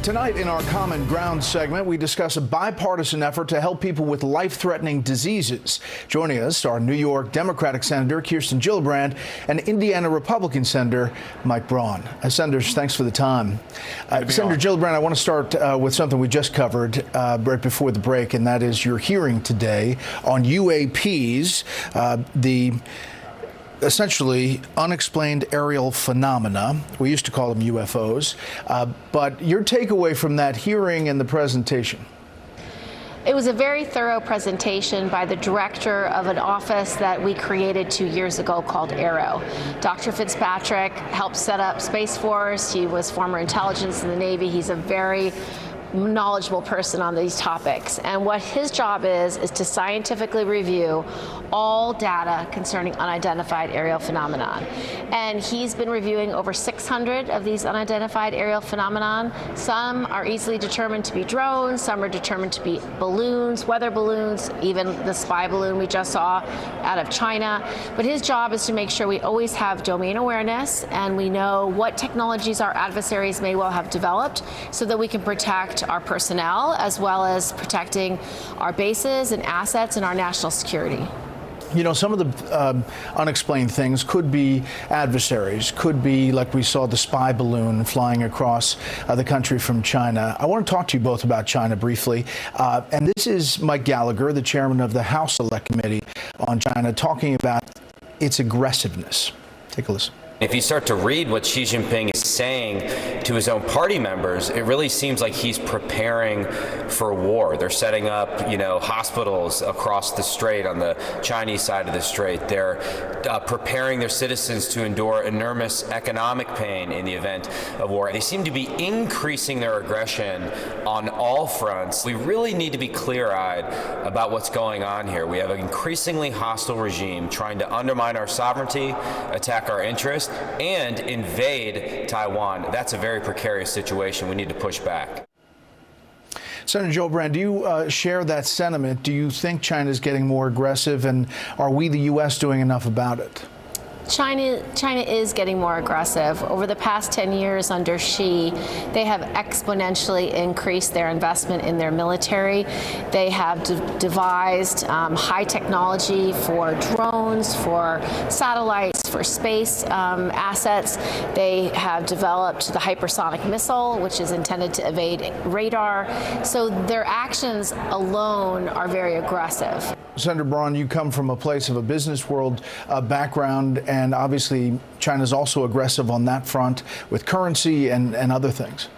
Tonight in our Common Ground segment, we discuss a bipartisan effort to help people with life-threatening diseases. Joining us are New York Democratic Senator Kirsten Gillibrand and Indiana Republican Senator Mike Braun. Senators, thanks for the time. Senator Gillibrand, I want to start with something we just covered right before the break, and that is your hearing today on UAPs, the essentially unexplained aerial phenomena. We used to call them UFOs. But your takeaway from that hearing and the presentation? It was a very thorough presentation by the director of an office that we created 2 years ago called AARO. Dr. Fitzpatrick helped set up Space Force. He was former intelligence in the Navy. He's a very knowledgeable person on these topics, and what his job is to scientifically review all data concerning unidentified aerial phenomenon. And he's been reviewing over 600 of these unidentified aerial phenomenon. Some are easily determined to be drones, some are determined to be balloons, weather balloons, even the spy balloon we just saw out of China. But his job is to make sure we always have domain awareness and we know what technologies our adversaries may well have developed so that we can protect our personnel as well as protecting our bases and assets and our national security. You know, some of the unexplained things could be adversaries, could be like we saw the spy balloon flying across the country from China. I want to talk to you both about China briefly. And this is Mike Gallagher, the chairman of the House Select Committee on China, talking about its aggressiveness. Take a listen. If you start to read what Xi Jinping is saying to his own party members, it really seems like he's preparing for war. They're setting up, hospitals across the strait on the Chinese side of the strait. They're preparing their citizens to endure enormous economic pain in the event of war. They seem to be increasing their aggression on all fronts. We really need to be clear-eyed about what's going on here. We have an increasingly hostile regime trying to undermine our sovereignty, attack our interests, and invade Taiwan. That's a very precarious situation. We need to push back. Senator Gillibrand, do you share that sentiment? Do you think China is getting more aggressive, and are we, the U.S., doing enough about it? China is getting more aggressive. Over the past 10 years under Xi, they have exponentially increased their investment in their military. They have devised high technology for drones, for satellites, for space assets. They have developed the hypersonic missile, which is intended to evade radar. So their actions alone are very aggressive. Senator Braun, you come from a place of a business world background, and obviously China's also aggressive on that front with currency and other things.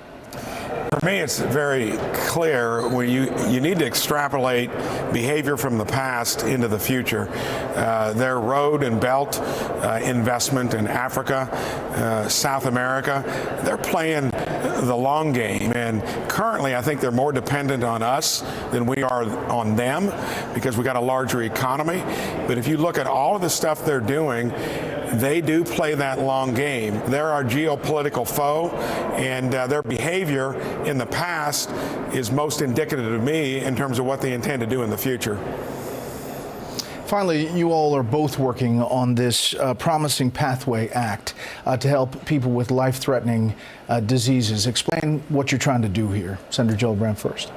For me, it's very clear when you need to extrapolate behavior from the past into the future. Their road and belt investment in Africa, South America, they're playing the long game. And currently, I think they're more dependent on us than we are on them because we got a larger economy. But if you look at all of the stuff they're doing, they do play that long game. They're our geopolitical foe, and their behavior in the past is most indicative to me in terms of what they intend to do in the future. Finally, you all are both working on this Promising Pathway Act to help people with life-threatening diseases. Explain what you're trying to do here. Senator Gillibrand first.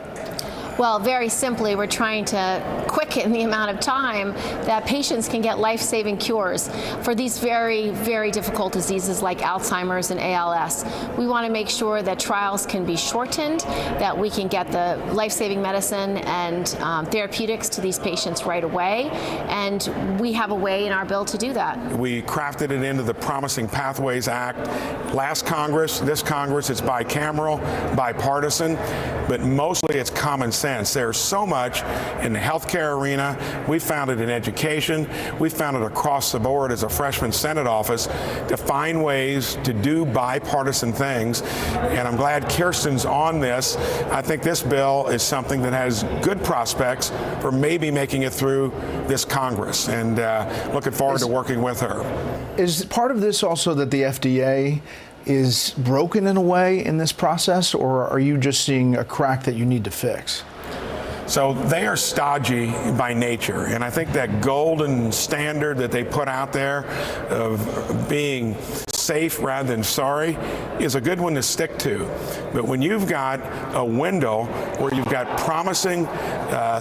Well, very simply, we're trying to quicken the amount of time that patients can get life-saving cures for these very, very difficult diseases like Alzheimer's and ALS. We want to make sure that trials can be shortened, that we can get the life-saving medicine and therapeutics to these patients right away, and we have a way in our bill to do that. We crafted it into the Promising Pathways Act. Last Congress, this Congress, it's bicameral, bipartisan, but mostly it's common sense. There's so much in the healthcare arena. We found it in education. We found it across the board as a freshman Senate office to find ways to do bipartisan things. And I'm glad Kirsten's on this. I think this bill is something that has good prospects for maybe making it through this Congress. And looking forward to working with her. Is part of this also that the FDA is broken in a way in this process, or are you just seeing a crack that you need to fix? So they are stodgy by nature, and I think that golden standard that they put out there of being safe rather than sorry is a good one to stick to. But when you've got a window where you've got promising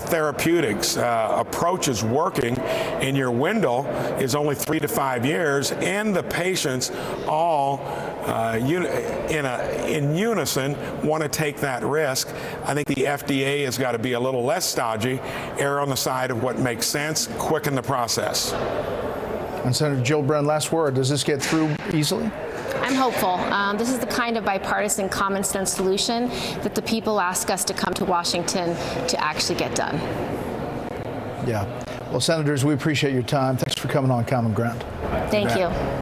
therapeutics approaches working, and your window is only 3 to 5 years, and the patients all in unison want to take that risk, I think the FDA has got to be a little less stodgy, err on the side of what makes sense, quicken the process. And Senator Gillibrand, last word, does this get through easily? I'm hopeful. This is the kind of bipartisan common sense solution that the people ask us to come to Washington to actually get done. Yeah. Well, Senators, we appreciate your time. Thanks for coming on Common Ground. Thank you.